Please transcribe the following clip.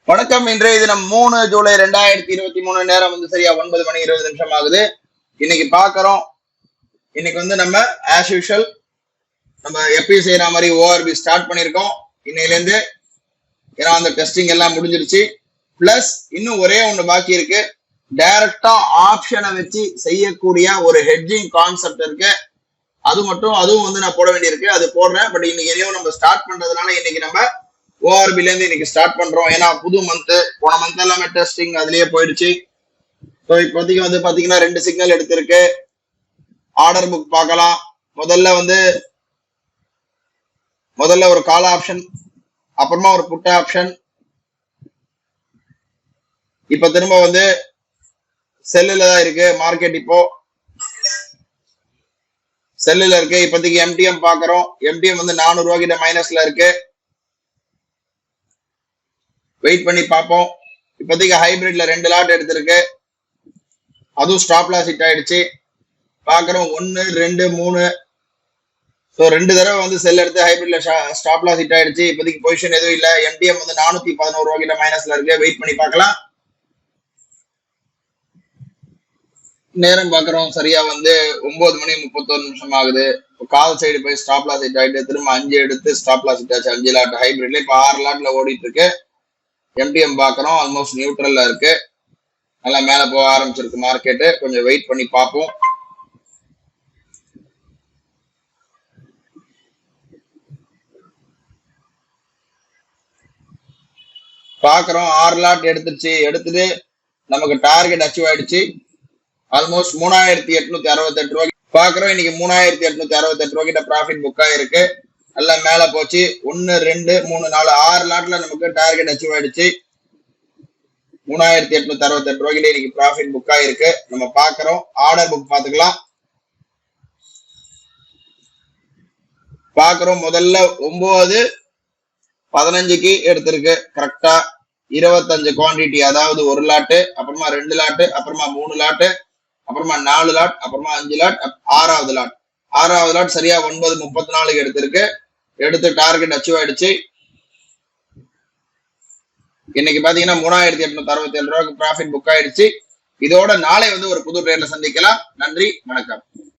வணக்கம். இன்றைய தினம் 3 ஜூலை 2023 நேரம் சரியா 9 மணி 20 நிமிஷம் ஆகுது. இன்னைக்கு பாக்குறோம். இன்னைக்கு நம்ம ஆஸ் யூஷுவல் நம்ம எப்பயும் செய்யற மாதிரி ஓஆர்பி ஸ்டார்ட் பண்ணிருக்கோம். இன்னையில இருந்து ஏன்னா அந்த டெஸ்டிங் எல்லாம் முடிஞ்சிருச்சு. பிளஸ் இன்னும் ஒரே ஒண்ணு பாக்கி இருக்கு. டைரக்டா ஆப்ஷனை வச்சு செய்யக்கூடிய ஒரு ஹெட்ஜிங் கான்செப்ட் இருக்கு. அதுவும் நான் போட வேண்டியிருக்கு. அது போடுறேன். பட் இன்னைக்கு எதையும் நம்ம ஸ்டார்ட் பண்றதுனால இன்னைக்கு நம்ம ஓஆர்பில இருந்து இன்னைக்கு ஸ்டார்ட் பண்றோம். ஏன்னா புது மந்த், போன மந்த் எல்லாமே டெஸ்டிங் அதுலயே போயிடுச்சு. ஸோ இப்போதைக்கு பாத்தீங்கன்னா 2 சிக்னல் எடுத்திருக்கு. ஆர்டர் புக் பார்க்கலாம். முதல்ல ஒரு கால் ஆப்ஷன், அப்புறமா ஒரு புட் ஆப்ஷன். இப்ப திரும்ப செல்லுல தான் இருக்கு மார்க்கெட். இப்போ செல்லுல இருக்கு. இப்போதைக்கு எம்டிஎம் பாக்குறோம். எம்டிஎம் 400 ரூபாய் கிட்ட மைனஸ்ல இருக்கு. வெயிட் பண்ணி பார்ப்போம். இப்போதைக்கு ஹைபிரிட்ல 2 லாட் எடுத்திருக்கு. அதுவும் ஸ்டாப் லாஸ் ஹிட் ஆயிடுச்சு. பாக்குறோம் 1 2 3. ஸோ 2 தடவை செல் எடுத்து ஹைபிரிட்ல ஸ்டாப் லாஸ் ஹிட் ஆயிடுச்சு. இப்போதைக்கு பொசிஷன் எதுவும் இல்ல. எம்டிஎம் 411 ரூபாய் கிட்ட மைனஸ்ல இருக்கு. வெயிட் பண்ணி பார்க்கலாம். நேரம் பாக்குறோம் சரியா 9 மணி 31 நிமிஷம் ஆகுது. கால் சைடு போய் ஸ்டாப் லாஸ் ஹிட் ஆயிட்டு திரும்ப 5 எடுத்து ஸ்டாப் லாஸ் ஹிட் ஆச்சு. 5 லாட் ஹைபிரிட்ல இப்ப 6 லாட்ல ஓடிட்டு இருக்கு. எம்டிஎம் பாக்குறோம் ஆல்மோஸ்ட் நியூட்ரல்ல இருக்கு. நல்லா மேல போக ஆரம்பிச்சிருக்கு மார்க்கெட்டு. கொஞ்சம் வெயிட் பண்ணி பார்ப்போம். பாக்குறோம் 6 லாட் எடுத்துட்டு நமக்கு டார்கெட் அச்சீவ் ஆயிடுச்சு. ஆல்மோஸ்ட் 3868 ரூபாய் பாக்குறோம். இன்னைக்கு 3868 ரூபாய் கிட்ட ப்ராஃபிட் புக் ஆயிருக்கு. நல்லா மேல போச்சு. 1 2 3 4 6 லாட்ல நமக்கு டார்கெட் அச்சீவ் ஆயிடுச்சு. 3868 ரூபாய் கிட்ட இன்னைக்கு ப்ராஃபிட் புக் ஆயிருக்கு. நம்ம பாக்குறோம். ஆர்டர் புக் பாத்துக்கலாம். பாக்குறோம் முதல்ல 9 15க்கு எடுத்திருக்கு. கரெக்டா 25 குவான்டிட்டி, அதாவது 1 லாட்டு, அப்புறமா 2 லாட்டு, அப்புறமா 3 லாட்டு, அப்புறமா 4 லாட், அப்புறமா 5 லாட், 6வது லாட் சரியா 9:34 எடுத்திருக்கு. எடுத்து டார்கெட் அச்சீவ் ஆயிடுச்சு. இன்னைக்கு பாத்தீங்கன்னா 3867 ரூபாய்க்கு ப்ராஃபிட் புக் ஆயிடுச்சு. இதோட நாளை ஒரு புது ட்ரேட்ல சந்திக்கலாம். நன்றி, வணக்கம்.